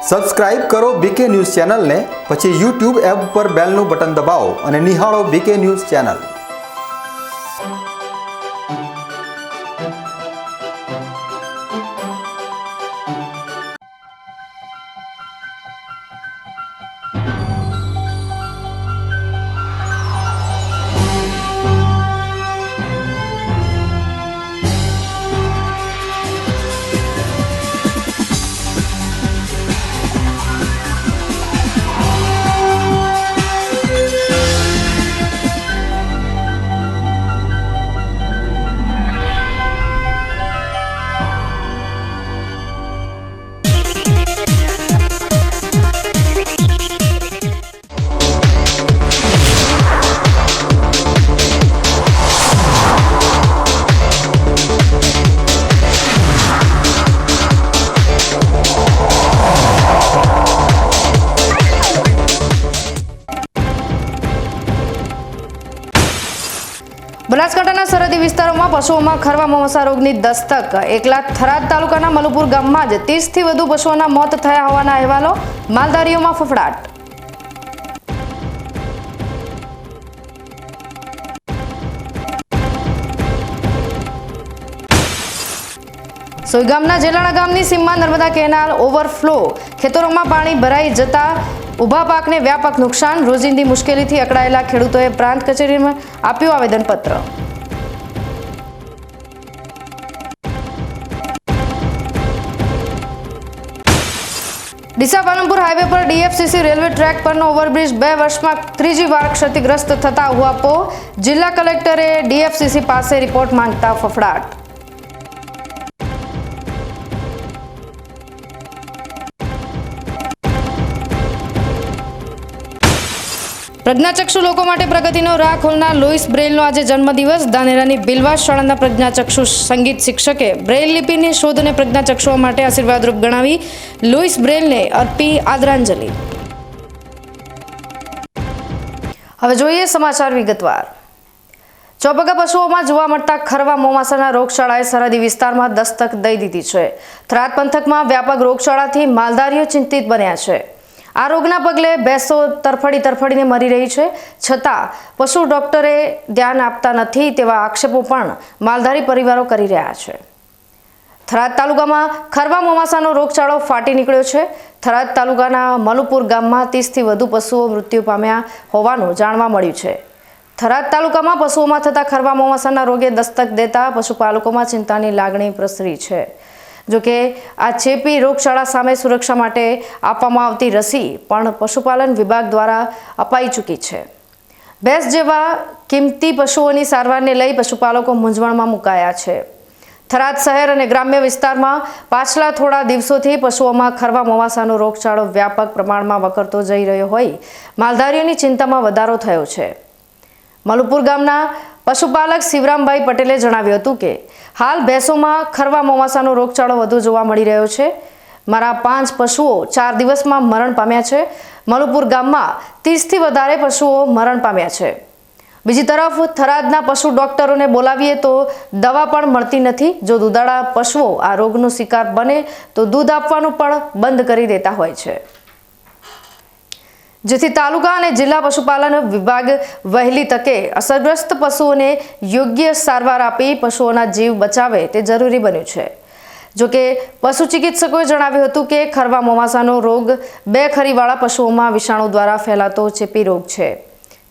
Subscribe કરો બીકે news ચેનલને, પછી YouTube એપ પર બેલનું બટન દબાવો અને નિહાળો બીકે ન્યૂઝ ચેનલ। બનાસકાંઠાના સરહદી વિસ્તારોમાં પશુઓમાં ખરવા મોમસા રોગની દસ્તક। એકલા થરાદ તાલુકાના મલુપુર ગામમાં જ 30 થી વધુ પશુઓના મોત થયા હોવાના અહેવાલો। માલધારીઓમાં ફફડાટ। સોયગામના જેલાણા ગામની સીમમાં નર્મદા કેનાલ ઓવરફ્લો, ખેતરોમાં પાણી ભરાઈ જતા ઉભા પાકને વ્યાપક નુકસાન। રોજિંદી મુશ્કેલીથી અકળાયેલા ખેડૂતોએ પ્રાંત કચેરીમાં આપ્યું આવેદનપત્ર। ડીસા પાલનપુર હાઈવે પર ડીએફસીસી રેલવે ટ્રેક પરનો ઓવરબ્રિજ 2 વર્ષમાં ત્રીજી વાર ક્ષતિગ્રસ્ત થતા હુઆપો। જિલ્લા કલેક્ટરે ડીએફસીસી પાસે રિપોર્ટ માંગતા ફફડાટ। પ્રજ્ઞાચક્ષુ લોકો માટે પ્રગતિનો રાહ ખોલનાર લુઈસ બ્રેઇલનો આજે જન્મદિવસ। ધાનેરાની બિલવાસ શાળાના પ્રજ્ઞાચક્ષુ સંગીત શિક્ષકે બ્રેઇલ લિપિની શોધને પ્રજ્ઞાચક્ષુઓ માટે આશીર્વાદરૂપ ગણાવી લુઈસ બ્રેઇલને અર્પી આદરાંજલિ। હવે જોઈએ સમાચાર વિગતવાર। ચોપગા પશુઓમાં જોવા મળતા ખરવા મોમાસાના રોગચાળાએ સરહદી વિસ્તારમાં દસ્તક દઈ દીધી છે। થરાદ પંથકમાં વ્યાપક રોગચાળાથી માલધારીઓ ચિંતિત બન્યા છે। આ રોગના પગલે ભેંસો તરફડીને મરી રહી છે, છતાં પશુ ડોક્ટરે ધ્યાન આપતા નથી તેવા આક્ષેપો પણ માલધારી પરિવારો કરી રહ્યા છે। થરાદ તાલુકામાં ખરવા મોમાસાનો રોગચાળો ફાટી નીકળ્યો છે। થરાદ તાલુકાના મલુપુર ગામમાં 30 થી વધુ પશુઓ મૃત્યુ પામ્યા હોવાનું જાણવા મળ્યું છે। થરાદ તાલુકામાં પશુઓમાં થતા ખરવા મોમાસાના રોગે દસ્તક દેતા પશુપાલકોમાં ચિંતાની લાગણી પ્રસરી છે। જોકે આ ચેપી રોગચાળા સામે સુરક્ષા માટે આપવામાં આવતી રસી પણ પશુપાલન વિભાગ દ્વારા અપાઈ ચૂકી છે। ભેંસ જેવા કિંમતી પશુઓની સારવારને લઈ પશુપાલકો મૂંઝવણમાં મુકાયા છે। થરાદ શહેર અને ગ્રામ્ય વિસ્તારમાં પાછલા થોડા દિવસોથી પશુઓમાં ખરવા મોમાસાનો રોગચાળો વ્યાપક પ્રમાણમાં વકરતો જઈ રહ્યો હોય માલધારીઓની ચિંતામાં વધારો થયો છે। મલુપુર ગામના પશુપાલક શિવરામભાઈ પટેલે જણાવ્યું હતું કે હાલ ભેંસોમાં ખરવા મોમાસાનો રોગચાળો વધુ જોવા મળી રહ્યો છે। મારા 5 પશુઓ 4 દિવસમાં મરણ પામ્યા છે। મલુપુર ગામમાં 30 થી વધારે પશુઓ મરણ પામ્યા છે। બીજી તરફ થરાદના પશુ ડોક્ટરોને બોલાવીએ તો દવા પણ મળતી નથી। જો દૂધાળા પશુઓ આ રોગનો શિકાર બને તો દૂધ આપવાનું પણ બંધ કરી દેતા હોય છે, જેથી તાલુકા અને જિલ્લા પશુપાલન વિભાગ વહેલી તકે અસરગ્રસ્ત પશુઓને યોગ્ય સારવાર આપી પશુઓના જીવ બચાવે તે જરૂરી બન્યું છે। જોકે પશુ ચિકિત્સકોએ જણાવ્યું હતું કે ખરવા મોમાસાનો રોગ 2 ખરીવાળા પશુઓમાં વિષાણુ દ્વારા ફેલાતો ચેપી રોગ છે।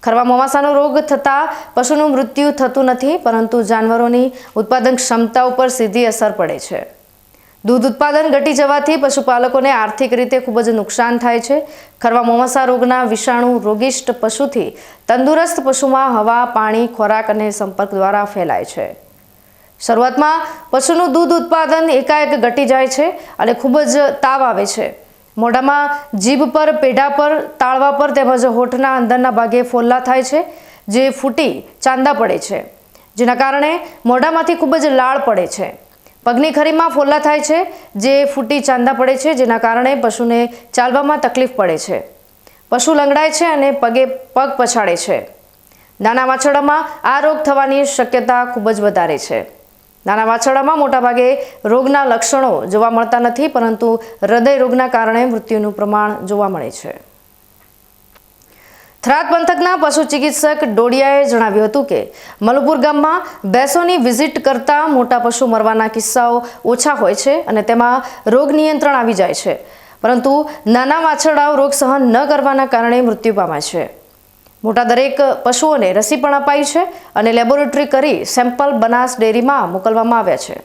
ખરવા મોમાસાનો રોગ થતાં પશુનું મૃત્યુ થતું નથી, પરંતુ જાનવરોની ઉત્પાદન ક્ષમતા ઉપર સીધી અસર પડે છે। દૂધ ઉત્પાદન ઘટી જવાથી પશુપાલકોને આર્થિક રીતે ખૂબ જ નુકસાન થાય છે। ખરવા મોમાસા રોગના વિષાણુ રોગિષ્ટ પશુથી તંદુરસ્ત પશુમાં હવા, પાણી, ખોરાક અને સંપર્ક દ્વારા ફેલાય છે। શરૂઆતમાં પશુનું દૂધ ઉત્પાદન એકાએક ઘટી જાય છે અને ખૂબ જ તાવ આવે છે। મોઢામાં, જીભ પર, પેઢા પર, તાળવા પર તેમજ હોઠના અંદરના ભાગે ફોલ્લા થાય છે, જે ફૂટી ચાંદા પડે છે, જેના કારણે મોઢામાંથી ખૂબ જ લાળ પડે છે। પગની ખરીમાં ફોલ્લા થાય છે, જે ફૂટી ચાંદા પડે છે, જેના કારણે પશુને ચાલવામાં તકલીફ પડે છે। પશુ લંગડાય છે અને પગ પછાડે છે। નાના વાછરડામાં આ રોગ થવાની શક્યતા ખૂબ જ વધારે છે। નાના વાછરડામાં મોટાભાગે રોગના લક્ષણો જોવા મળતા નથી, પરંતુ હૃદય રોગના કારણે મૃત્યુનું પ્રમાણ જોવા મળે છે. થરાદ પંથકના પશુ ચિકિત્સક ડોડિયાએ જણાવ્યું હતું કે મલુપુર ગામમાં ભેંસોની વિઝિટ કરતા મોટા પશુ મરવાના કિસ્સાઓ ઓછા હોય છે અને તેમાં રોગ નિયંત્રણ આવી જાય છે, પરંતુ નાના વાછરડાઓ રોગ સહન ન કરવાના કારણે મૃત્યુ પામે છે. મોટા દરેક પશુઓને રસી પણ અપાઈ છે અને લેબોરેટરી કરી સેમ્પલ બનાસ ડેરીમાં મોકલવામાં આવ્યા છે.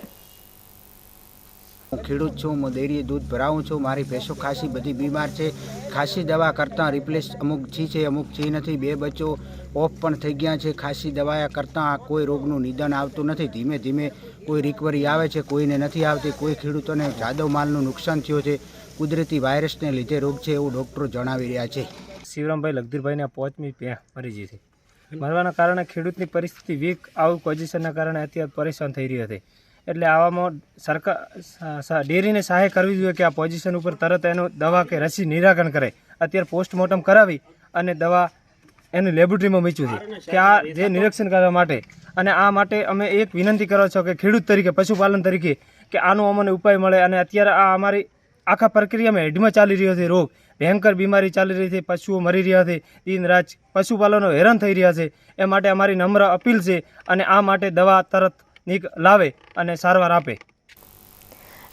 હું ખેડૂત છું, હું ડેરીએ દૂધ ભરાવું છું. મારી ભેંસો ખાસી બધી બીમાર છે. ખાસી દવા કરતાં રિપ્લેસ અમુક છી છે, અમુક છી નથી. 2 બચ્ચો ઓફ પણ થઈ ગયા છે. ખાસી દવા કરતાં કોઈ રોગનું નિદાન આવતું નથી. ધીમે ધીમે કોઈ રિકવરી આવે છે, કોઈને નથી આવતી. કોઈ ખેડૂતોને જાદવ માલનું નુકસાન થયું છે. કુદરતી વાયરસને લીધે રોગ છે એવું ડૉક્ટરો જણાવી રહ્યા છે. શિવરામભાઈ લગધીરભાઈને 5મી ભેંસ મરી ગઈ હતી. મરવાના કારણે ખેડૂતની પરિસ્થિતિ વીક, આવું પોઝિશનના કારણે અત્યારે પરેશાન થઈ રહી હતી. એટલે આવામાં સરકાર ડેરીને સહાય કરવી જોઈએ કે આ પોઝિશન ઉપર તરત એનું દવા કે રસી નિરાકરણ કરે. અત્યારે પોસ્ટમોર્ટમ કરાવી અને દવા એનું લેબોરેટરીમાં મૂક્યું છે કે આ જે નિરીક્ષણ કરવા માટે. અને આ માટે અમે એક વિનંતી કરો છો કે ખેડૂત તરીકે, પશુપાલન તરીકે, કે આનો અમને ઉપાય મળે. અને અત્યારે આ અમારી આખા પ્રક્રિયામાં હેડમાં ચાલી રહ્યો છે રોગ, ભયંકર બીમારી ચાલી રહી છે, પશુઓ મરી રહ્યા છે, દિન રાત પશુપાલનો હેરાન થઈ રહ્યા છે. એ માટે અમારી નમ્ર અપીલ છે અને આ માટે દવા તરત લાવે અને સારવાર આપે.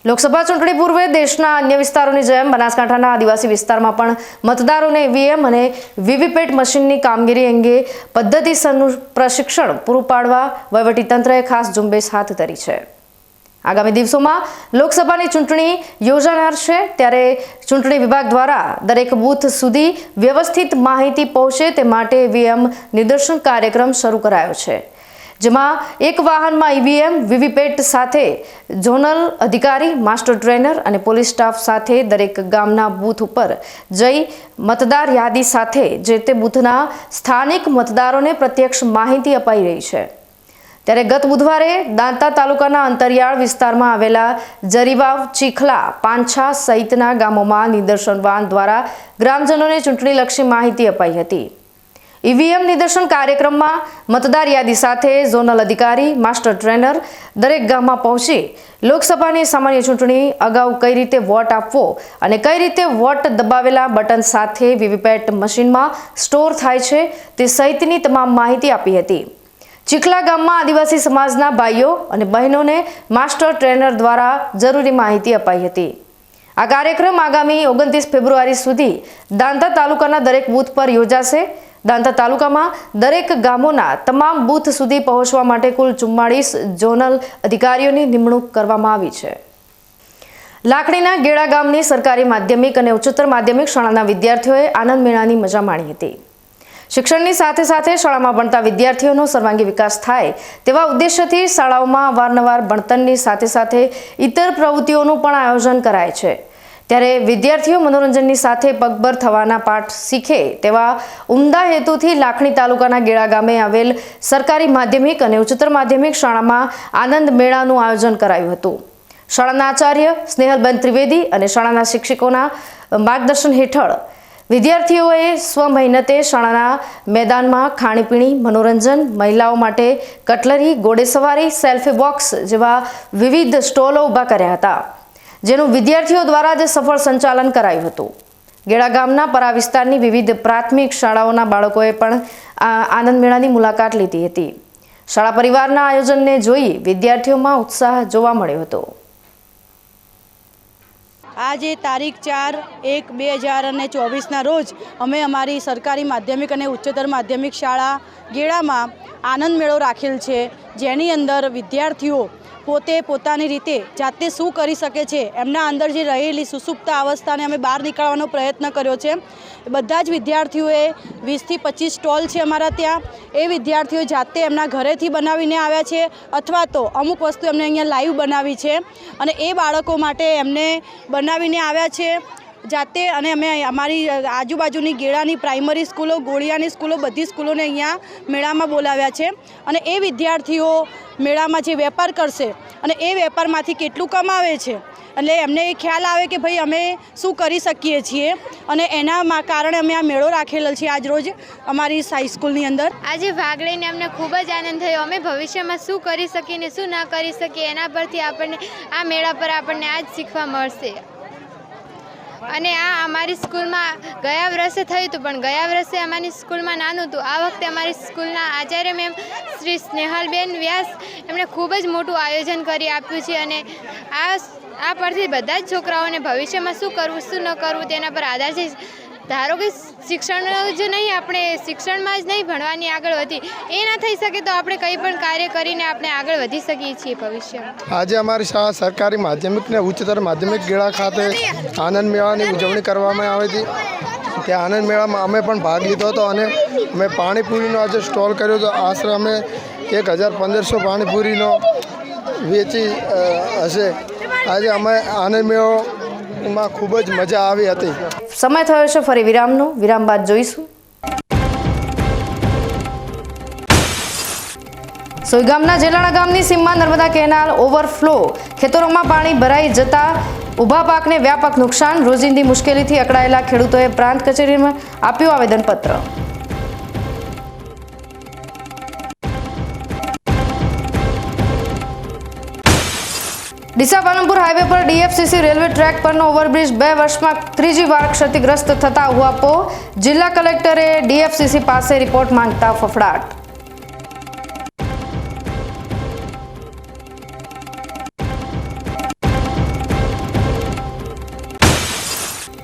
લોકસભા ચૂંટણી પૂર્વે દેશના અન્ય વિસ્તારોની જેમ બનાસકાંઠાના આદિવાસી વિસ્તારમાં પણ મતદારોને ઈવીએમ અને વીવીપેટ મશીનની કામગીરી અંગે પદ્ધતિસરનું પ્રશિક્ષણ પૂરું પાડવા વહીવટીતંત્રએ ખાસ ઝુંબેશ હાથ ધરી છે. આગામી દિવસોમાં લોકસભાની ચૂંટણી યોજાનાર છે, ત્યારે ચૂંટણી વિભાગ દ્વારા દરેક બૂથ સુધી વ્યવસ્થિત માહિતી પહોંચે તે માટે ઈવીએમ નિદર્શન કાર્યક્રમ શરૂ કરાયો છે, જેમાં એક વાહનમાં ઈવીએમ વીવીપેટ સાથે ઝોનલ અધિકારી, માસ્ટર ટ્રેનર અને પોલીસ સ્ટાફ સાથે દરેક ગામના બૂથ ઉપર જઈ મતદાર યાદી સાથે જે તે બૂથના સ્થાનિક મતદારોને પ્રત્યક્ષ માહિતી અપાઈ રહી છે. ત્યારે ગત બુધવારે દાંતા તાલુકાના અંતરિયાળ વિસ્તારમાં આવેલા જરીવાવ, ચીખલા, પાંછા સહિતના ગામોમાં નિદર્શન વાહન દ્વારા ગ્રામજનોને ચૂંટણીલક્ષી માહિતી અપાઈ હતી. ઈવીએમ નિદર્શન કાર્યક્રમમાં મતદાર યાદી સાથે ઝોનલ અધિકારી, માસ્ટર ટ્રેનર દરેક ગામમાં પહોંચી લોકસભાની સામાન્ય ચૂંટણી અગાઉ કઈ રીતે વોટ આપવો અને કઈ રીતે વોટ દબાવેલા બટન સાથે વીવીપેટ મશીનમાં સ્ટોર થાય છે તે સહિતની તમામ માહિતી આપી હતી. ચીખલા ગામમાં આદિવાસી સમાજના ભાઈઓ અને બહેનોને માસ્ટર ટ્રેનર દ્વારા જરૂરી માહિતી અપાઈ હતી. આ કાર્યક્રમ આગામી 29 ફેબ્રુઆરી સુધી દાંતા તાલુકાના દરેક બૂથ પર યોજાશે. દાંતા તાલુકામાં દરેક ગામોના તમામ બૂથ સુધી પહોંચવા માટે કુલ 44 ઝોનલ અધિકારીઓની નિમણૂક કરવામાં આવી છે. લાખણીના ગેડા ગામની સરકારી માધ્યમિક અને ઉચ્ચતર માધ્યમિક શાળાના વિદ્યાર્થીઓએ આનંદ મેળાની મજા માણી હતી. શિક્ષણની સાથે સાથે શાળામાં ભણતા વિદ્યાર્થીઓનો સર્વાંગી વિકાસ થાય તેવા ઉદ્દેશ્યથી શાળાઓમાં અવારનવાર ભણતરની સાથે સાથે ઇતર પ્રવૃત્તિઓનું પણ આયોજન કરાય છે. ત્યારે વિદ્યાર્થીઓ મનોરંજનની સાથે પગભર થવાના પાઠ શીખે તેવા ઉમદા હેતુથી લાખણી તાલુકાના ગેડા ગામે આવેલ સરકારી માધ્યમિક અને ઉચ્ચતર માધ્યમિક શાળામાં આનંદ મેળાનું આયોજન કરાયું હતું. શાળાના આચાર્ય સ્નેહલબેન ત્રિવેદી અને શાળાના શિક્ષકોના માર્ગદર્શન હેઠળ વિદ્યાર્થીઓએ સ્વમહેનતે શાળાના મેદાનમાં ખાણીપીણી, મનોરંજન, મહિલાઓ માટે કટલરી, ઘોડેસવારી, સેલ્ફી બોક્સ જેવા વિવિધ સ્ટોલો ઊભા કર્યા હતા, જેનું વિદ્યાર્થીઓ દ્વારા જ સફળ સંચાલન કરાયું હતું. ગેડા ગામના પરા વિસ્તારની વિવિધ પ્રાથમિક શાળાઓના બાળકોએ પણ આનંદ મેળાની મુલાકાત લીધી હતી. શાળા પરિવારના આયોજનને જોઈ વિદ્યાર્થીઓમાં ઉત્સાહ જોવા મળ્યો હતો. આજે તારીખ 4/1/2024ના રોજ અમે અમારી સરકારી માધ્યમિક અને ઉચ્ચતર માધ્યમિક શાળા ગેડામાં આનંદ મેળો રાખેલ છે, જેની અંદર વિદ્યાર્થીઓ પોતે પોતાની રીતે જાતે શું કરી શકે છે, એમના અંદર જે રહેલી સુસુપ્ત અવસ્થાને અમે બહાર નીકાળવાનો પ્રયત્ન કર્યો છે. બધા જ વિદ્યાર્થીઓએ 20 થી 25 સ્ટોલ છે અમારા ત્યાં. એ વિદ્યાર્થીઓ જાતે એમના ઘરેથી બનાવીને આવ્યા છે અથવા તો અમુક વસ્તુ એમને અહીંયા લાઈવ બનાવી છે અને એ બાળકો માટે એમને બનાવીને આવ્યા છે. જાતે અને અમે અમારી આજુબાજુની ગેડાની પ્રાઇમરી સ્કૂલો, ગોળિયાની સ્કૂલો, બધી સ્કૂલોને અહીંયા મેળામાં બોલાવ્યા છે અને એ વિદ્યાર્થીઓ મેળામાં જે વેપાર કરશે અને એ વેપારમાંથી કેટલું કમાવે છે એટલે એમને એ ખ્યાલ આવે કે ભાઈ અમે શું કરી શકીએ છીએ અને એના કારણે અમે આ મેળો રાખેલો છે આજરોજ અમારી હાઈસ્કૂલની અંદર. આજે ભાગ લઈને અમને ખૂબ જ આનંદ થયો. અમે ભવિષ્યમાં શું કરી શકીએ ને શું ના કરી શકીએ એના પરથી આપણને આ મેળા પર આપણને આ જ શીખવા મળશે. અને આ અમારી સ્કૂલમાં ગયા વર્ષે થયું હતું, પણ ગયા વર્ષે અમારી સ્કૂલમાં નાનું હતું. આ વખતે અમારી સ્કૂલના આચાર્ય મેમ શ્રી સ્નેહલબેન વ્યાસ એમણે ખૂબ જ મોટું આયોજન કરી આપ્યું છે અને આ પરથી બધા જ છોકરાઓને ભવિષ્યમાં શું કરવું શું ન કરવું તેના પર આધાર છે. ધારો કે શિક્ષણ જ નહીં, આપણે શિક્ષણમાં જ નહીં ભણવાની આગળ વધી એ ના થઈ શકે તો આપણે કંઈ પણ કાર્ય કરીને આપણે આગળ વધી શકીએ છીએ ભવિષ્યમાં. આજે અમારી શાળા સરકારી માધ્યમિક ને ઉચ્ચતર માધ્યમિક ગેડા ખાતે આનંદ મેળાની ઉજવણી કરવામાં આવી હતી. ત્યાં આનંદ મેળામાં અમે પણ ભાગ લીધો હતો અને અમે પાણીપુરીનો આજે સ્ટોલ કર્યો હતો. આશરે અમે 1500 પાણીપુરીનો વેચી હશે. આજે અમે આનંદ મેળોમાં ખૂબ જ મજા આવી હતી. સમય થયો છે ફરી વિરામનો. વિરામ બાદ જોઈશું. સોયગામના જેલાણા ગામની સીમમાં નર્મદા કેનાલ ઓવરફ્લો, ખેતરોમાં પાણી ભરાઈ જતા ઊભા પાકને વ્યાપક નુકસાન. રોજિંદી મુશ્કેલીથી અકળાયેલા ખેડૂતોએ પ્રાંત કચેરીમાં આપ્યું આવેદનપત્ર. ડીસા પાલનપુર હાઈવે પર ડીએફસીસી રેલવે ટ્રેક પરનો ઓવરબ્રિજ 2 વર્ષમાં ત્રીજી વાર ક્ષતિગ્રસ્ત થતા ઉહાપો. જિલ્લા કલેક્ટરે ડીએફસીસી પાસે રિપોર્ટ માંગતા ફફડાટ.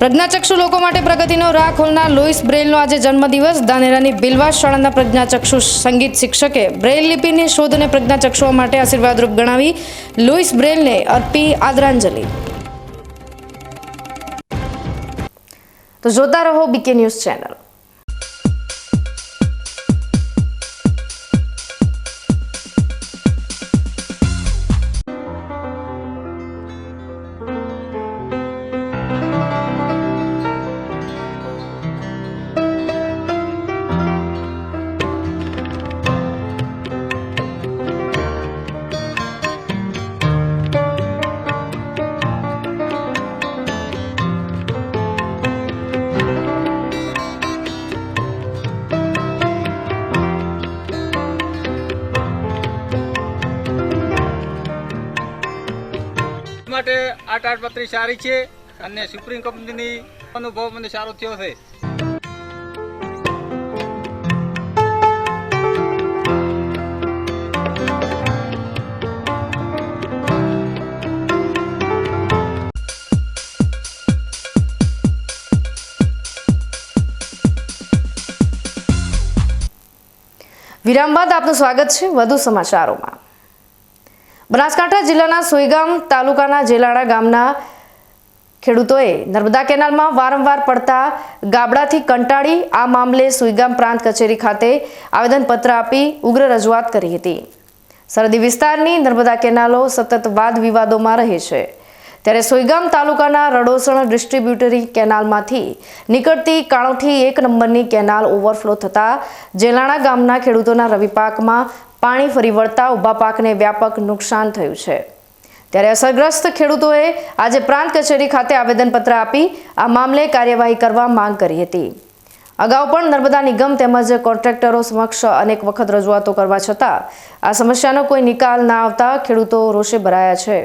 પ્રજ્ઞાચક્ષુ લોકો માટે પ્રગતિનો રાહ ખોલનાર લુઈસ બ્રેઇલનો આજે જન્મદિવસ. ધાનેરાની બિલવાસ શાળાના પ્રજ્ઞાચક્ષુ સંગીત શિક્ષકે બ્રેઇલ લિપિની શોધને પ્રજ્ઞાચક્ષુઓ માટે આશીર્વાદરૂપ ગણાવી લુઈસ બ્રેઇલને અર્પી આદરાંજલિ. તો જોતા રહો બીકે ન્યૂઝ ચેનલ. માટે આ તાડપત્રી સારી છે અને સુપ્રીમ કંપનીની અનુભવ મને સારો થયો છે. વિરામ બાદ આપનું સ્વાગત છે વધુ સમાચારોમાં. બનાસકાંઠા જિલ્લાના સોયગામ તાલુકાના જેલાણા ગામના ખેડૂતોએ નર્મદા કેનાલમાં વારંવાર પડતા ગાબડાથી કંટાળી આ મામલે સોયગામ પ્રાંત કચેરી ખાતે આવેદનપત્ર આપી ઉગ્ર રજૂઆત કરી હતી. સરહદી વિસ્તારની નર્મદા કેનાલો સતત વાદ વિવાદોમાં રહે છે, ત્યારે સોયગામ તાલુકાના રડોસણ ડિસ્ટ્રીબ્યુટરી કેનાલમાંથી નીકળતી કાણોઠી 1 નંબરની કેનાલ ઓવરફ્લો થતા જેલાણા ગામના ખેડૂતોના રવિ પાકમાં પાણી ફરી વળતા ઊભા પાકને વ્યાપક નુકસાન થયું છે. ત્યારે અસરગ્રસ્ત ખેડૂતોએ આજે પ્રાંત કચેરી ખાતે આવેદનપત્ર આપી આ મામલે કાર્યવાહી કરવા માંગ કરી હતી. અગાઉ પણ નર્મદા નિગમ તેમજ કોન્ટ્રાક્ટરો સમક્ષ અનેક વખત રજૂઆતો કરવા છતાં આ સમસ્યાનો કોઈ નિકાલ ના આવતા ખેડૂતો રોષે ભરાયા છે.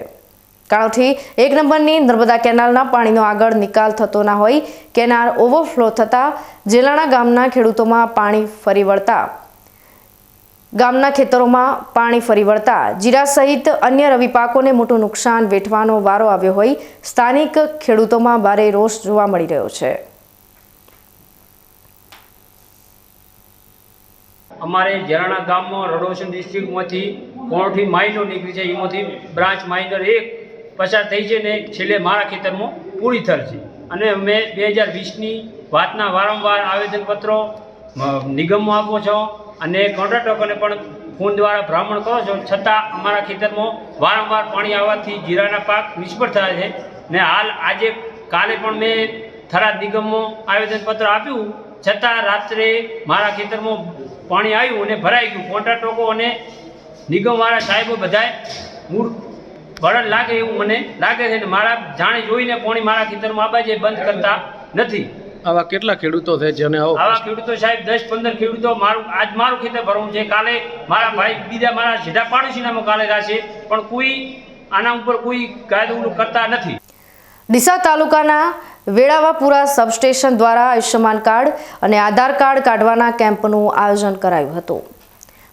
કાણોઠી 1 નંબરની નર્મદા કેનાલના પાણીનો આગળ નિકાલ થતો ના હોય કેનાલ ઓવરફ્લો થતા જેલાણા ગામના ખેડૂતોમાં પાણી ફરી વળતા ગામના ખેતરોમાં પાણી ફરી વળતા જીરા સહિત અન્ય રવિ પાકોને મોટું નુકસાન વેઠવાનો વારો આવ્યો હોય સ્થાનિક ખેડૂતોમાં ભારે રોષ જોવા મળી રહ્યો છે. અમારે જેલાણા ગામમાં રડોસણ ડિસ્ટ્રિક્ટમાંથી કોણઠી માઇનર નીકળી છે, એમાંથી બ્રાન્ચ માઇનર 1 પસાર થઈ છે ને છેલ્લે મારા ખેતરમાં પૂરી થયેલ છે. અને અમે 2020ની વાતના વારંવાર આવેદનપત્રો નિગમમાં આપો છો અને કોન્ટ્રાક્ટરોને પણ ફોન દ્વારા ભ્રમણ કરો છો, છતાં અમારા ખેતરમાં વારંવાર પાણી આવવાથી જીરાના પાક નિષ્ફળ થયા છે. ને હાલ આજે કાલે પણ મેં થરાદ નિગમમાં આવેદનપત્ર આપ્યું, છતાં રાત્રે મારા ખેતરમાં પાણી આવ્યું અને ભરાઈ ગયું. કોન્ટ્રાક્ટરો અને નિગમવાળા સાહેબો બધાએ મૂળ ભરણ લાગે એવું મને લાગે છે અને મારા જાણી જોઈને પાણી મારા ખેતરમાં આવવા જે બંધ કરતા નથી. આવા કેટલા ખેડૂતો છે જેને આવા ખેડૂતો સાહેબ 10-15 ખેડૂતો મારું ખેતર ભરવું છે, કાલે મારા ભાઈ બીજા મારા સીધા પાડોશીનામાં કાલે થશે, પણ કોઈ આના ઉપર કોઈ કાયદો કરતા નથી. ડીસા તાલુકાના વેળાવાપુરા સબસ્ટેશન દ્વારા આયુષ્યમાન કાર્ડ અને આધાર કાર્ડ કાઢવાના કેમ્પનું આયોજન કરાયું હતું.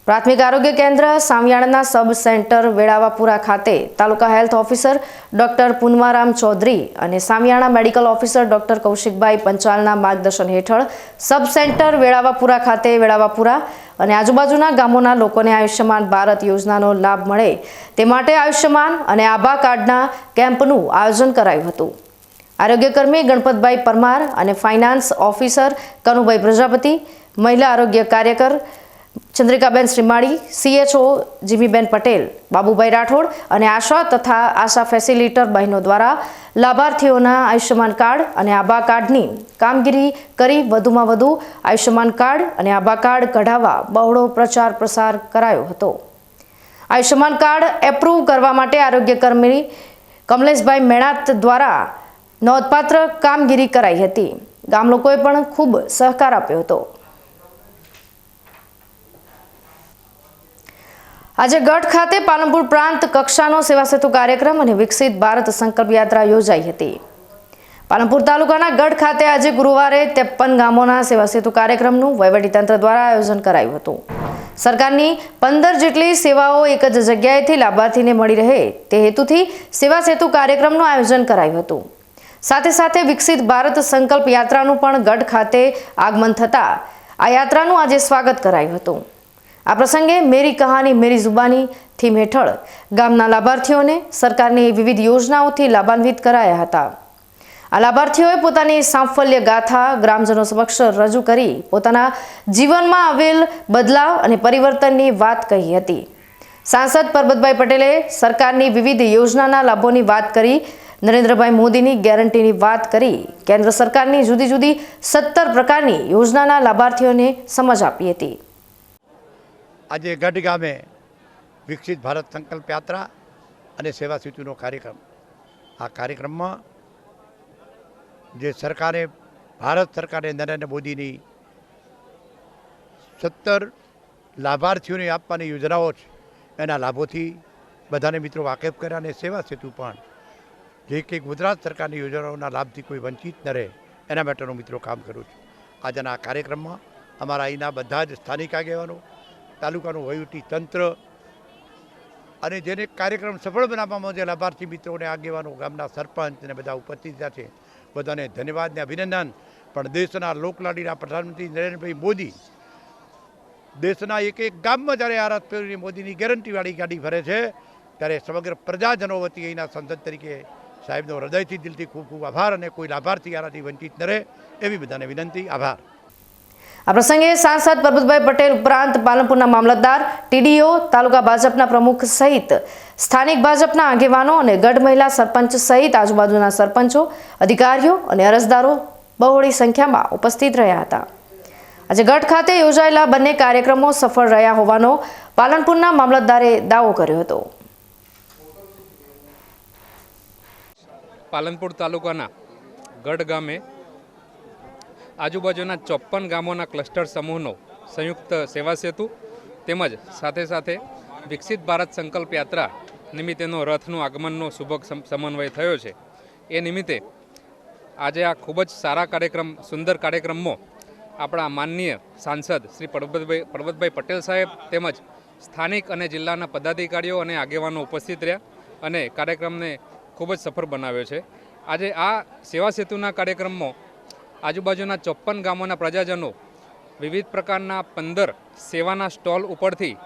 પ્રાથમિક આરોગ્ય કેન્દ્ર સામિયાણાના સબ સેન્ટર વેળાવાપુરા ખાતે તાલુકા હેલ્થ ઓફિસર ડોક્ટર પૂનમારામ ચૌધરી અને સામિયાણા મેડિકલ ઓફિસર ડોક્ટર કૌશિકભાઈ પંચાલના માર્ગદર્શન હેઠળ સબ સેન્ટર વેળાવાપુરા ખાતે વેળાવાપુરા અને આજુબાજુના ગામોના લોકોને આયુષ્યમાન ભારત યોજનાનો લાભ મળે તે માટે આયુષ્યમાન અને આભા કાર્ડના કેમ્પનું આયોજન કરાયું હતું. આરોગ્યકર્મી ગણપતભાઈ પરમાર અને ફાઇનાન્સ ઓફિસર કનુભાઈ પ્રજાપતિ, મહિલા આરોગ્ય કાર્યકર ચંદ્રિકાબેન શ્રીમાળી, CHO જીમીબેન પટેલ, બાબુભાઈ રાઠોડ અને આશા તથા આશા ફેસિલિટર બહેનો દ્વારા લાભાર્થીઓના આયુષ્યમાન કાર્ડ અને આભા કાર્ડની કામગીરી કરી વધુમાં વધુ આયુષ્યમાન કાર્ડ અને આભા કાર્ડ કઢાવવા બહોળો પ્રચાર પ્રસાર કરાયો હતો. આયુષ્યમાન કાર્ડ એપ્રૂવ કરવા માટે આરોગ્યકર્મી કમલેશભાઈ મેણાત દ્વારા નોંધપાત્ર કામગીરી કરાઈ હતી. ગામ લોકોએ પણ ખૂબ સહકાર આપ્યો હતો. આજે ગઢ ખાતે પાલનપુર પ્રાંત કક્ષાનો સેવા સેતુ કાર્યક્રમ અને વિકસિત ભારત સંકલ્પ યાત્રા યોજાઈ હતી. પાલનપુર તાલુકાના ગઢ ખાતે આજે ગુરુવારે 53 ગામોના સેવા સેતુ કાર્યક્રમનું વહીવટીતંત્ર દ્વારા આયોજન કરાયું હતું. સરકારની 15 જેટલી સેવાઓ એક જ જગ્યાએથી લાભાર્થીને મળી રહે તે હેતુથી સેવા સેતુ કાર્યક્રમનું આયોજન કરાયું હતું. સાથે સાથે વિકસિત ભારત સંકલ્પ યાત્રાનું પણ ગઢ ખાતે આગમન થતાં આ યાત્રાનું આજે સ્વાગત કરાયું હતું. આ પ્રસંગે મેરી કહાની મેરી જુબાની થીમ હેઠળ ગામના લાભાર્થીઓને સરકારની વિવિધ યોજનાઓથી લાભાન્વિત કરાયા હતા. આ લાભાર્થીઓએ પોતાની સાફલ્ય ગાથા ગ્રામજનો સમક્ષ રજૂ કરી પોતાના જીવનમાં આવેલ બદલાવ અને પરિવર્તનની વાત કહી હતી. સાંસદ પરબતભાઈ પટેલે સરકારની વિવિધ યોજનાના લાભોની વાત કરી, નરેન્દ્રભાઈ મોદીની ગેરંટીની વાત કરી, કેન્દ્ર સરકારની જુદી જુદી 17 પ્રકારની યોજનાના લાભાર્થીઓને સમજ આપી હતી. આજે ગઢ ગામે વિકસિત ભારત સંકલ્પ યાત્રા અને સેવા સેતુનો કાર્યક્રમ. આ કાર્યક્રમમાં જે સરકારે ભારત સરકારે નરેન્દ્ર મોદીની 17 લાભાર્થીઓને આપવાની યોજનાઓ છે એના લાભોથી બધાને મિત્રો વાકેફ કર્યા અને સેવા સેતુ પણ જે કે ગુજરાત સરકારની યોજનાઓના લાભથી કોઈ વંચિત ન રહે એના માટેનું મિત્રો કામ કર્યું છે. આજના આ કાર્યક્રમમાં અમારા અહીંના બધા જ સ્થાનિક આગેવાનો, તાલુકાનું વહીવટી તંત્ર અને જેને કાર્યક્રમ સફળ બનાવવામાં જે લાભાર્થી મિત્રોને આગેવાનો, ગામના સરપંચ અને બધા ઉપસ્થિત થયા છે, બધાને ધન્યવાદ અને અભિનંદન. પણ દેશના લોકલાડીના પ્રધાનમંત્રી નરેન્દ્રભાઈ મોદી દેશના એક એક ગામમાં જ્યારે આરત ફેરવીને મોદીની ગેરંટીવાળી ગાડી ફરે છે ત્યારે સમગ્ર પ્રજાજનો વતી અહીંના સંસદ તરીકે સાહેબનો હૃદયથી દિલથી ખૂબ ખૂબ આભાર અને કોઈ લાભાર્થી આનાથી વંચિત ન રહે એવી બધાને વિનંતી. આભાર. આ પ્રસંગે સાંસદ પરબતભાઈ પટેલ ઉપરાંત પાલનપુરના મામલતદાર, TDO, તાલુકા ભાજપના પ્રમુખ સહિત સ્થાનિક ભાજપના આગેવાનો અને ગઢ મહિલા સરપંચ સહિત આજુબાજુના સરપંચો, અધિકારીઓ અને અરજદારો બહોળી સંખ્યામાં ઉપસ્થિત રહ્યા હતા. આજે ગઢ ખાતે યોજાયેલા બંને કાર્યક્રમો સફળ રહ્યા હોવાનો પાલનપુરના મામલતદારે દાવો કર્યો હતો. પાલનપુર તાલુકાના ગઢ ગામે આજુબાજુના 54 ગામોના ક્લસ્ટર સમૂહનો સંયુક્ત સેવા સેતુ તેમજ સાથે સાથે વિકસિત ભારત સંકલ્પ યાત્રા નિમિત્તેનો રથનું આગમનનો શુભ સમન્વય થયો છે. એ નિમિત્તે આજે આ ખૂબ જ સારા કાર્યક્રમ, સુંદર કાર્યક્રમમાં આપણા માનનીય સાંસદ શ્રી પરબતભાઈ પટેલ સાહેબ તેમજ સ્થાનિક અને જિલ્લાના પદાધિકારીઓ અને આગેવાનો ઉપસ્થિત રહ્યા અને કાર્યક્રમને ખૂબ જ સફળ બનાવ્યો છે. આજે આ સેવા સેતુના કાર્યક્રમમાં આજુબાજુના 54 ગામોના પ્રજાજનો વિવિધ પ્રકારના 15 સેવાના સ્ટોલ ઉપરથી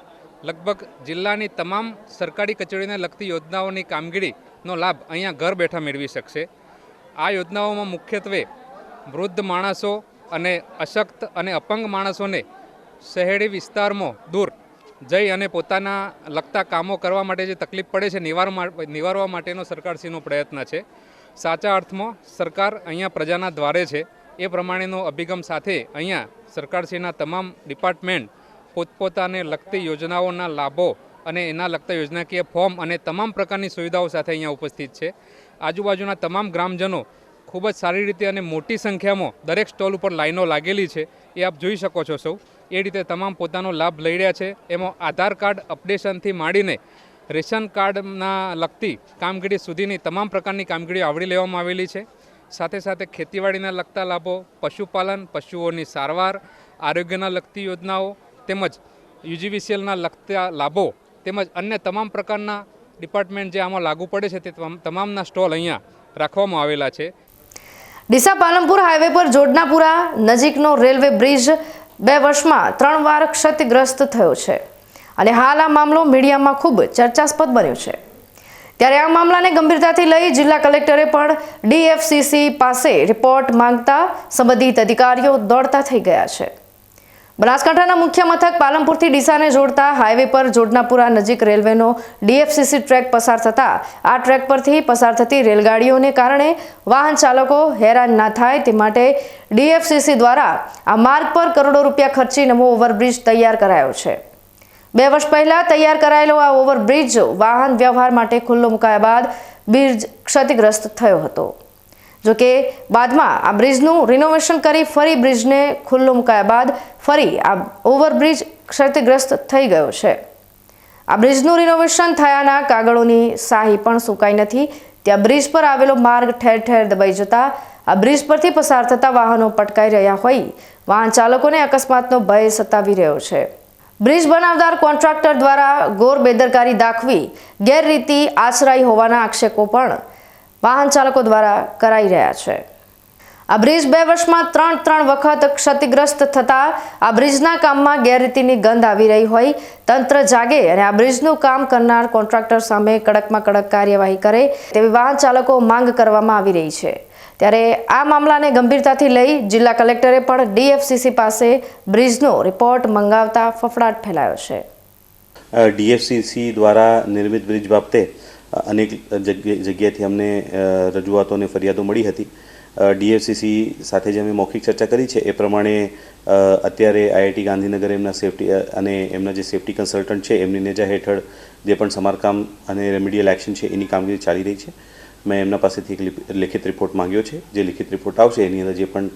લગભગ જિલ્લાની તમામ સરકારી કચેરીને લગતી યોજનાઓની કામગીરીનો લાભ અહીંયા ઘર બેઠા મેળવી શકશે. આ યોજનાઓમાં મુખ્યત્વે વૃદ્ધ માણસો અને અશક્ત અને અપંગ માણસોને શહેરી વિસ્તારમાં દૂર જઈ અને પોતાના લગતા કામો કરવા માટે જે તકલીફ પડે છે નિવારવા માટેનો સરકારશ્રીનો પ્રયત્ન છે. સાચા અર્થમાં સરકાર અહીંયા પ્રજાના દ્વારે છે એ પ્રમાણેનો અભિગમ સાથે અહીંયા સરકારશ્રીના તમામ ડિપાર્ટમેન્ટ પોતપોતાને લગતી યોજનાઓના લાભો અને એના લગતા યોજનાકીય ફોર્મ અને તમામ પ્રકારની સુવિધાઓ સાથે અહીંયા ઉપસ્થિત છે. આજુબાજુના તમામ ગ્રામજનો ખૂબ જ સારી રીતે અને મોટી સંખ્યામાં દરેક સ્ટોલ ઉપર લાઈનો લાગેલી છે એ આપ જોઈ શકો છો સૌ. એ રીતે તમામ પોતાનો લાભ લઈ રહ્યા છે. એમાં આધાર કાર્ડ અપડેશનથી માંડીને રેશન કાર્ડના લગતી કામગીરી સુધીની તમામ પ્રકારની કામગીરી આવરી લેવામાં આવેલી છે. સાથે સાથે ખેતીવાડીના લગતા લાભો, પશુપાલન, પશુઓની સારવાર, આરોગ્યના લગતી યોજનાઓ તેમજ યુજીવીસીએલના લગતા લાભો તેમજ અન્ય તમામ પ્રકારના ડિપાર્ટમેન્ટ જે આમાં લાગુ પડે છે તે તમામના સ્ટોલ અહીંયા રાખવામાં આવેલા છે. ડીસા પાલનપુર હાઈવે પર જોડનાપુરા નજીકનો રેલવે બ્રિજ 2 વર્ષમાં 3 વાર ક્ષતિગ્રસ્ત થયો છે અને હાલ આ મામલો મીડિયામાં ખૂબ ચર્ચાસ્પદ બન્યો છે. ત્યારે આ મામલાને ગંભીરતાથી લઈ જિલ્લા કલેક્ટરે પણ ડીએફસીસી પાસે રિપોર્ટ માંગતા સંબંધિત અધિકારીઓ દોડતા થઈ ગયા છે. બનાસકાંઠાના મુખ્ય મથક પાલનપુરથી ડીસાને જોડતા હાઈવે પર જોડનાપુરા નજીક રેલવેનો ડીએફસીસી ટ્રેક પસાર થતા આ ટ્રેક પરથી પસાર થતી રેલગાડીઓને કારણે વાહન ચાલકો હેરાન ના થાય તે માટે ડીએફસીસી દ્વારા આ માર્ગ પર કરોડો રૂપિયા ખર્ચી નવો ઓવરબ્રિજ તૈયાર કરાયો છે. 2 વર્ષ પહેલા તૈયાર કરાયેલો આ ઓવરબ્રિજ વાહન વ્યવહાર માટે ખુલ્લો મુકાયા બાદ બ્રિજ ક્ષતિગ્રસ્ત થયો હતો. જોકે બાદમાં આ બ્રિજનું રિનોવેશન કરી ફરી બ્રિજને ખુલ્લો મુકાયા બાદ ફરી આ ઓવરબ્રિજ ક્ષતિગ્રસ્ત થઈ ગયો છે. આ બ્રિજનું રિનોવેશન થયાના કાગળોની શાહી પણ સુકાઈ નથી. ત્યાં બ્રિજ પર આવેલો માર્ગ ઠેર ઠેર દબાઈ જતા આ બ્રિજ પરથી પસાર થતા વાહનો પટકાઈ રહ્યા હોઈ વાહન ચાલકોને અકસ્માતનો ભય સતાવી રહ્યો છે. બ્રિજ બનાવદાર કોન્ટ્રાક્ટર દ્વારા ઘોર બેદરકારી દાખવી ગેરરીતિ આચરાઈ હોવાના આક્ષેપો પણ વાહન ચાલકો દ્વારા કરાઈ રહ્યા છે. આ બ્રિજ 2 વર્ષમાં 3 વખત ક્ષતિગ્રસ્ત થતા આ બ્રિજના કામમાં ગેરરીતિની ગંધ આવી રહી હોય તંત્ર જાગે અને આ બ્રિજનું કામ કરનાર કોન્ટ્રાક્ટર સામે કડકમાં કડક કાર્યવાહી કરે તેવી વાહન ચાલકો માંગ કરવામાં આવી રહી છે. ત્યારે આ મામલાને ગંભીરતાથી લઈ જિલ્લા કલેક્ટરે પણ ડીએફસીસી પાસે બ્રિજનો રિપોર્ટ મંગાવતા ફફડાટ ફેલાયો છે. ડીએફસીસી દ્વારા નિર્મિત બ્રિજ બાબતે અનેક જગ્યાએથી અમને રજૂઆતો અને ફરિયાદો મળી હતી. ડીએફસીસી સાથે જે અમે મૌખિક ચર્ચા કરી છે એ પ્રમાણે અત્યારે આઈઆઈટી ગાંધીનગર એમના સેફટી અને એમના જે સેફટી કન્સલ્ટન્ટ છે એમની નેજા હેઠળ જે પણ સમારકામ અને રેમિડિયલ એક્શન છે એની કામગીરી ચાલી રહી છે. મેં એમના પાસેથી એક લિખિત રિપોર્ટ માંગ્યો છે. જે લિખિત રિપોર્ટ આવશે એની અંદર જે પણ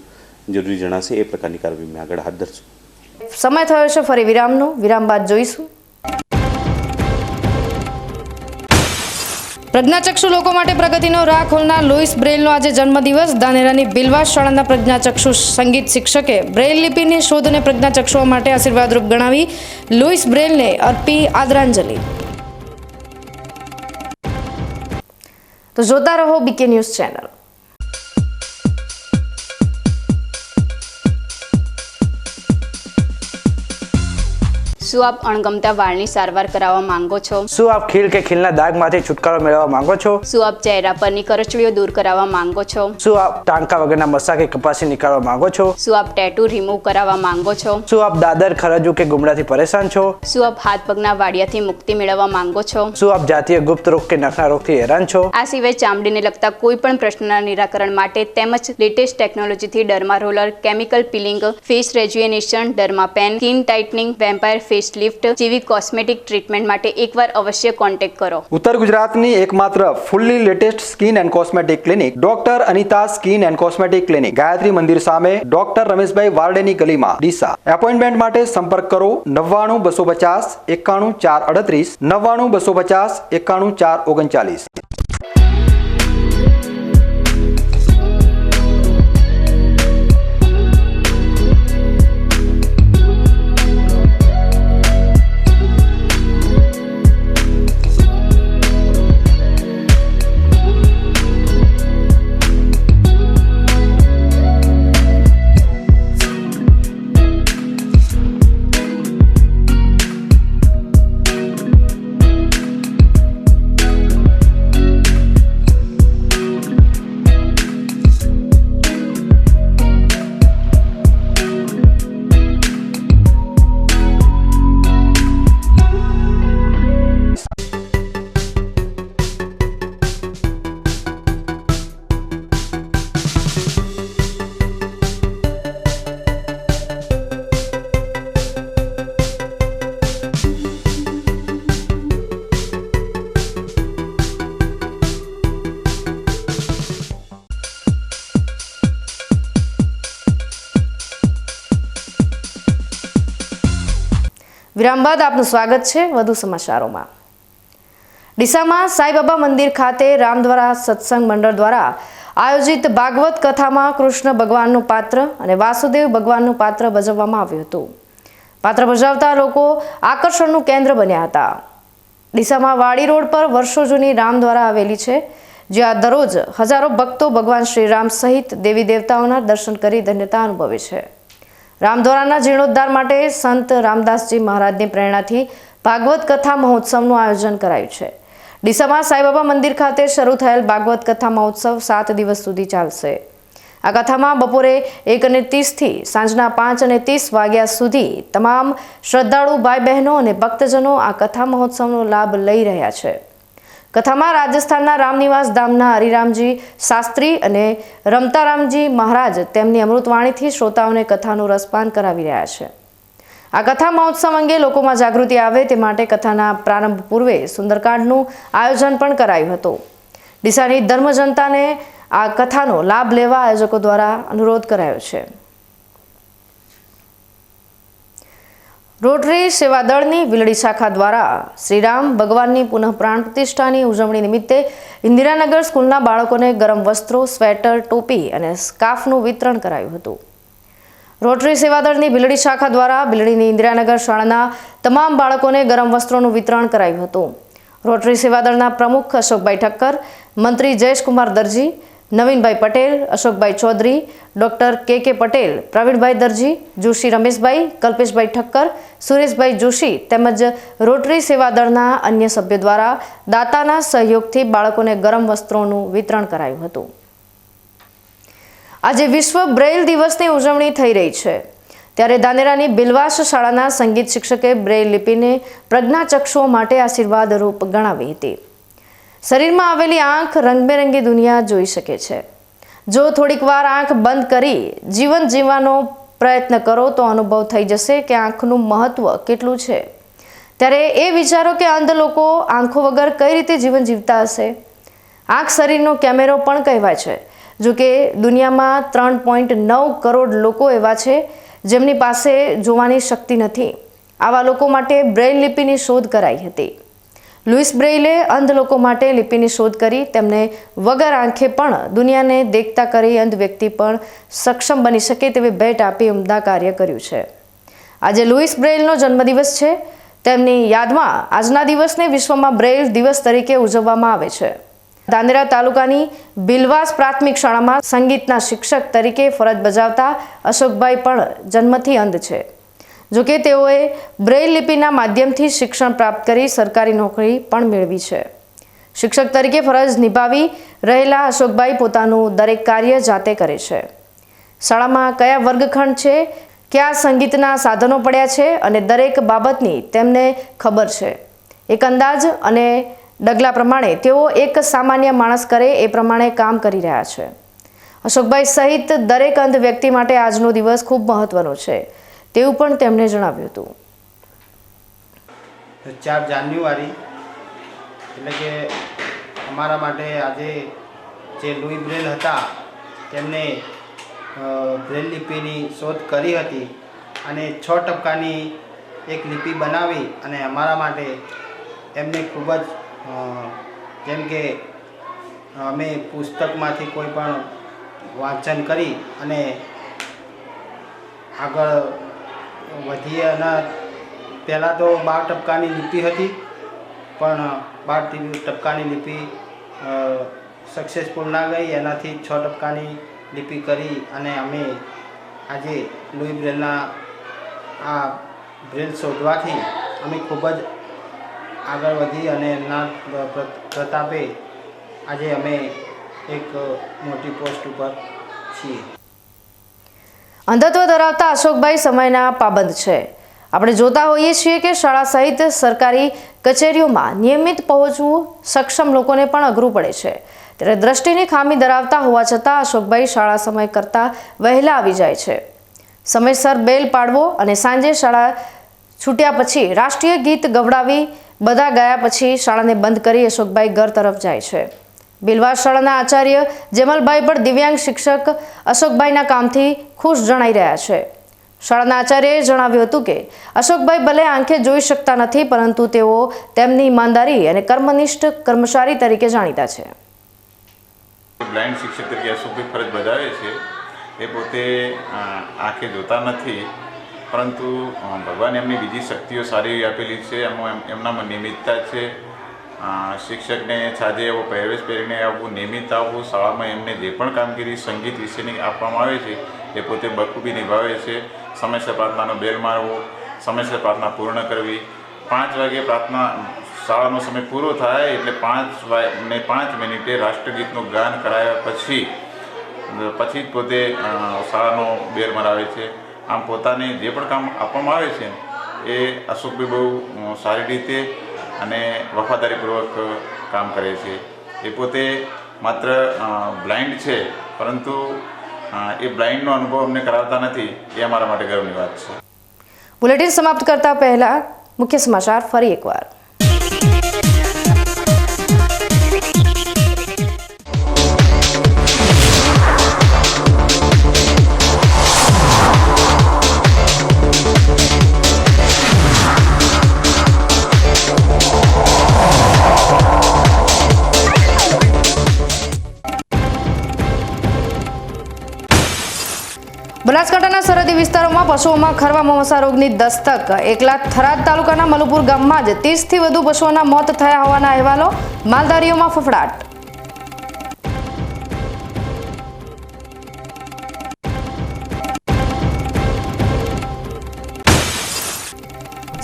જરૂરી જણાશે એ પ્રકારની કાર્યવાહી મેં આગળ હાથ ધરશું. સમય થયો છે ફરી વિરામનો. વિરામ બાદ જોઈશું. પ્રજ્ઞાચક્ષુ લોકો માટે પ્રગતિનો રાહ ખોલનાર લુઈસ બ્રેઇલનો આજે જન્મદિવસ. ધાનેરાની બિલવાસ શાળાના પ્રજ્ઞાચક્ષુ સંગીત શિક્ષકે બ્રેઇલ લિપિની શોધને પ્રજ્ઞાચક્ષુઓ માટે આશીર્વાદરૂપ ગણાવી લુઈસ બ્રેઇલને અર્પી આદરાંજલિ. તો જોતા રહો બીકે ન્યૂઝ ચેનલ. શું આપ અણગમતા વાળની સારવાર કરાવવા માંગો છો? શું આપ ખીલ કે ખીલના દાગમાંથી છુટકારો મેળવવા માંગો છો? શું આપ ચહેરા પરની કરચલીઓ દૂર કરાવવા માંગો છો? શું આપ ટાંકા વગરના મસા કે કપાસી નીકાળવા માંગો છો? શું આપ ટેટુ રિમૂવ કરાવવા માંગો છો? શું આપ દાદર ખરજુ કે ગુમડાથી પરેશાન છો? શું આપ હાથ પગના વાડિયાથી મુક્તિ મેળવવા માંગો છો? શું આપ જાતીય ગુપ્ત રોગ કે નખના રોગથી હેરાન છો? આ સિવાય ચામડીને લગતા કોઈ પણ પ્રશ્નના નિરાકરણ માટે તેમજ લેટેસ્ટ ટેકનોલોજીથી derma roller, chemical peeling, face rejuvenation, derma pen, skin tightening, vampire face lift જેવી કોસ્મેટિક ટ્રીટમેન્ટ માટે એકવાર અવશ્ય કોન્ટેક્ટ કરો. ઉત્તર ગુજરાતની એકમાત્ર fully latest skin and cosmetic clinic doctor Anita skin and cosmetic clinic, Gayatri Mandir સામે, ડોક્ટર રમેશભાઈ વારડેની ગલીમાં, ડીસા. એપોઇન્ટમેન્ટ માટે સંપર્ક કરો 99 250 91 438, 99 250 91 439. વિરામ બાદ આપનું સ્વાગત છે વધુ સમાચારોમાં। ડીસામાં સાંઈબાબા મંદિર ખાતે રામદ્વારા સત્સંગ મંડળ દ્વારા આયોજિત ભાગવત કથામાં કૃષ્ણ ભગવાનનું પાત્ર અને વાસુદેવ ભગવાનનું પાત્ર ભજવવામાં આવ્યું હતું। પાત્ર ભજવતા લોકો આકર્ષણનું કેન્દ્ર બન્યા હતા। ડીસામાં વાડી રોડ પર વર્ષો જૂની રામદ્વારા આવેલી છે, જ્યાં દરરોજ હજારો ભક્તો ભગવાન શ્રીરામ સહિત દેવી દેવતાઓના દર્શન કરી ધન્યતા અનુભવે છે। રામદ્વારાના જીર્ણોદ્ધાર માટે સંત રામદાસજી મહારાજની પ્રેરણાથી ભાગવત કથા મહોત્સવનું આયોજન કરાયું છે। ડીસામાં સાંઈબાબા મંદિર ખાતે શરૂ થયેલ ભાગવત કથા મહોત્સવ 7 દિવસ સુધી ચાલશે। આ કથામાં બપોરે 1:30 થી સાંજના 5:30 વાગ્યા સુધી તમામ શ્રદ્ધાળુ ભાઈ બહેનો અને ભક્તજનો આ કથા મહોત્સવનો લાભ લઈ રહ્યા છે। કથામાં રાજસ્થાનના રામનિવાસ ધામના હરિરામજી શાસ્ત્રી અને રમતારામજી મહારાજ તેમની અમૃતવાણીથી શ્રોતાઓને કથાનું રસપાન કરાવી રહ્યા છે। આ કથા મહોત્સવ અંગે લોકોમાં જાગૃતિ આવે તે માટે કથાના પ્રારંભ પૂર્વે સુંદરકાંડનું આયોજન પણ કરાયું હતું। ડીસાની ધર્મ જનતાને આ કથાનો લાભ લેવા આયોજકો દ્વારા અનુરોધ કરાયો છે। રોટરી સેવાદળની વિલડી શાખા દ્વારા શ્રીરામ ભગવાનની પુનઃ પ્રાણ પ્રતિષ્ઠાની ઉજવણી નિમિત્તે ઇન્દિરાનગર સ્કૂલના બાળકોને ગરમ વસ્ત્રો, સ્વેટર, ટોપી અને સ્કાર્ફનું વિતરણ કરાયું હતું। રોટરી સેવાદળની બિલડી શાખા દ્વારા બિલડીની ઇન્દિરાનગર શાળાના તમામ બાળકોને ગરમ વસ્ત્રોનું વિતરણ કરાયું હતું। રોટરી સેવાદળના પ્રમુખ અશોકભાઈ ઠક્કર, મંત્રી જયેશકુમાર દરજી, નવીનભાઈ પટેલ, અશોકભાઈ ચૌધરી, ડોક્ટર કે પટેલ, પ્રવીણભાઈ દરજી, જોશી રમેશભાઈ, કલ્પેશભાઈ ઠક્કર, સુરેશભાઈ જોશી તેમજ રોટરી સેવાદળના અન્ય સભ્યો દ્વારા દાતાના સહયોગથી બાળકોને ગરમ વસ્ત્રોનું વિતરણ કરાયું હતું। આજે વિશ્વ બ્રેઇલ દિવસની ઉજવણી થઈ રહી છે, ત્યારે ધાનેરાની બિલવાસ શાળાના સંગીત શિક્ષકે બ્રેઇલ લિપિને પ્રજ્ઞાચક્ષુઓ માટે આશીર્વાદ રૂપ ગણાવી હતી। શરીરમાં આવેલી આંખ રંગબેરંગી દુનિયા જોઈ શકે છે। જો થોડીક વાર આંખ બંધ કરી જીવન જીવવાનો પ્રયત્ન કરો તો અનુભવ થઈ જશે કે આંખનું મહત્વ કેટલું છે। ત્યારે એ વિચારો કે અંધ લોકો આંખો વગર કઈ રીતે જીવન જીવતા હશે। આંખ શરીરનો કેમેરો પણ કહેવાય છે। જો કે દુનિયામાં 3.9 કરોડ લોકો એવા છે જેમની પાસે જોવાની શક્તિ નથી। આવા લોકો માટે બ્રેઇલ લિપિની શોધ કરાઈ હતી। લુઈસ બ્રેઇલે અંધ લોકો માટે લિપિની શોધ કરી તેમને વગર આંખે પણ દુનિયાને દેખતા કરી અંધ વ્યક્તિ પણ સક્ષમ બની શકે તેવી ભેટ આપી ઉમદા કાર્ય કર્યું છે। આજે લુઈસ બ્રેઇલનો જન્મદિવસ છે। તેમની યાદમાં આજના દિવસને વિશ્વમાં બ્રેઇલ દિવસ તરીકે ઉજવવામાં આવે છે। ધાનેરા તાલુકાની બિલવાસ પ્રાથમિક શાળામાં સંગીતના શિક્ષક તરીકે ફરજ બજાવતા અશોકભાઈ પણ જન્મથી અંધ છે। જોકે તેઓએ બ્રેઇલ લિપિના માધ્યમથી શિક્ષણ પ્રાપ્ત કરી સરકારી નોકરી પણ મેળવી છે। શિક્ષક તરીકે ફરજ નિભાવી રહેલા અશોકભાઈ પોતાનું દરેક કાર્ય જાતે કરે છે। શાળામાં કયા વર્ગખંડ છે, કયા સંગીતના સાધનો પડ્યા છે અને દરેક બાબતની તેમને ખબર છે। એક અંદાજ અને ડગલા પ્રમાણે તેઓ એક સામાન્ય માણસ કરે એ પ્રમાણે કામ કરી રહ્યા છે। અશોકભાઈ સહિત દરેક અંધ વ્યક્તિ માટે આજનો દિવસ ખૂબ મહત્વનો છે તેવું પણ તેમણે જણાવ્યું હતું। 4 જાન્યુઆરી એટલે કે અમારા માટે આજે જે લુઈ બ્રેલ હતા તેમને બ્રેલ લિપિની શોધ કરી હતી અને 6 ટપકાની એક લિપિ બનાવી અને અમારા માટે એમને ખૂબ જ જેમ કે અમે પુસ્તકમાંથી કોઈ પણ વાંચન કરી અને આગળ વધીએ અને પહેલાં તો 12 ટપકાની લિપિ હતી પણ 12 ટપકાની લિપિ સક્સેસફુલ ના ગઈ, એનાથી 6 ટપકાની લિપિ કરી અને અમે આજે લુઈ બ્રેલના આ બ્રેલ શોધવાથી અમે ખૂબ જ આગળ વધી અને એમના પ્રતાપે આજે અમે એક મોટી પોસ્ટ ઉપર છીએ। અંધત્વ ધરાવતા અશોકભાઈ સમયના પાબંદ છે। આપણે જોતા હોઈએ છીએ કે શાળા સહિત સરકારી કચેરીઓમાં નિયમિત પહોંચવું સક્ષમ લોકોને પણ અઘરું પડે છે। ત્યારે દ્રષ્ટિની ખામી ધરાવતા હોવા છતાં અશોકભાઈ શાળા સમય કરતાં વહેલા આવી જાય છે। સમયસર બેલ પાડવો અને સાંજે શાળા છૂટ્યા પછી રાષ્ટ્રીય ગીત ગવડાવી બધા ગયા પછી શાળાને બંધ કરી અશોકભાઈ ઘર તરફ જાય છે। બિલવાસ શાળાના આચાર્ય જેમલભાઈ પણ દિવ્યાંગ શિક્ષક અશોકભાઈના કામથી ખુશ જણાઈ રહ્યા છે। શાળાના આચાર્યએ જણાવ્યું હતું કે અશોકભાઈ ભલે આંખે જોઈ શકતા નથી, પરંતુ તેઓ તેમની ઈમાનદારી અને કર્મનિષ્ઠ કર્મચારી તરીકે જાણીતા છે. બ્લાઇન્ડ શિક્ષક તરીકે અશોકભાઈ ફરજ બજાવે છે. એ પોતે આંખે જોતા નથી, પરંતુ ભગવાન એમની બીજી શક્તિઓ સારી એવી આપેલી છે. એમનામાં નિયમિતતા છે. શિક્ષકને છાજે એવો પહેરવેશ પહેરીને આવવું, નિયમિત આવવું, શાળામાં એમને જે પણ કામગીરી સંગીત વિશેની આપવામાં આવે છે એ પોતે બખૂબી નિભાવે છે. સમયસર પ્રાર્થનાનો બેલ મારવો, સમયસર પ્રાર્થના પૂર્ણ કરવી. 5 વાગે પ્રાર્થના શાળાનો સમય પૂરો થાય એટલે 5 મિનિટે રાષ્ટ્રગીતનું ગાન કરાવ્યા પછી જ પોતે શાળાનો બેલ મરાવે છે. આમ પોતાને જે પણ કામ આપવામાં આવે છે એ અશોકભાઈ બહુ સારી રીતે અને વફાદારીપૂર્વક કામ કરે છે. એ પોતે માત્ર બ્લાઇન્ડ છે, પરંતુ એ બ્લાઇન્ડનો અનુભવ અમને કરાવતા નથી. એ અમારા માટે ગર્વની વાત છે. બુલેટિન સમાપ્ત કરતા પહેલા મુખ્ય સમાચાર ફરી એકવાર. બનાસકાંઠાના સરહદી વિસ્તારોમાં પશુઓમાં ખરવા મોમસા રોગની દસ્તક. એકલા થરાદ તાલુકાના મલુપુર ગામમાં જ 30થી વધુ પશુઓના મોત થયા હોવાના અહેવાલો. માલધારીઓમાં ફફડાટ.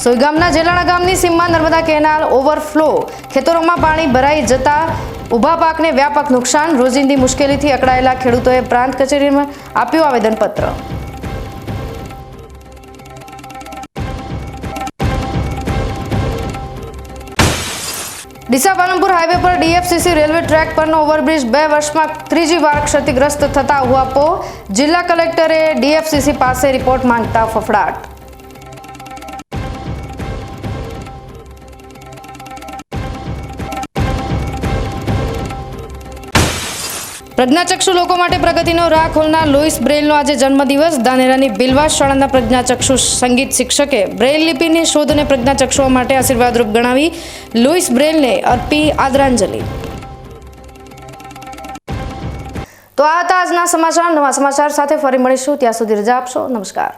સોયગામના જેલાણા ગામની સીમમાં નર્મદા કેનાલ ઓવરફ્લો. ખેતરોમાં પાણી ભરાઈ જતા ઊભા પાકને વ્યાપક નુકસાન. રોજિંદી મુશ્કેલીથી અકળાયેલા ખેડૂતોએ પ્રાંત કચેરીમાં આપ્યું આવેદનપત્ર. ડીસા પાલનપુર હાઈવે પર ડીએફસીસી રેલવે ટ્રેક પરનો ઓવરબ્રિજ 2 વર્ષમાં ત્રીજી વાર ક્ષતિગ્રસ્ત થતા હુઆપો. જિલ્લા કલેક્ટરે ડીએફસીસી પાસે રિપોર્ટ માંગતા ફફડાટ. પ્રજ્ઞાચક્ષુ લોકો માટે પ્રગતિનો રાહ ખોલનાર લુઈસ બ્રેઇલનો આજે જન્મદિવસ. ધાનેરાની બિલવાસ શાળાના પ્રજ્ઞાચક્ષુ સંગીત શિક્ષકે બ્રેઇલ લિપિની શોધને પ્રજ્ઞાચક્ષુઓ માટે આશીર્વાદરૂપ ગણાવી લુઈસ બ્રેઇલને અર્પી આદરાંજલિ. તો આ હતા આજના સમાચાર. નવા સમાચાર સાથે ફરી મળીશું. ત્યાં સુધી રજા આપશો. નમસ્કાર.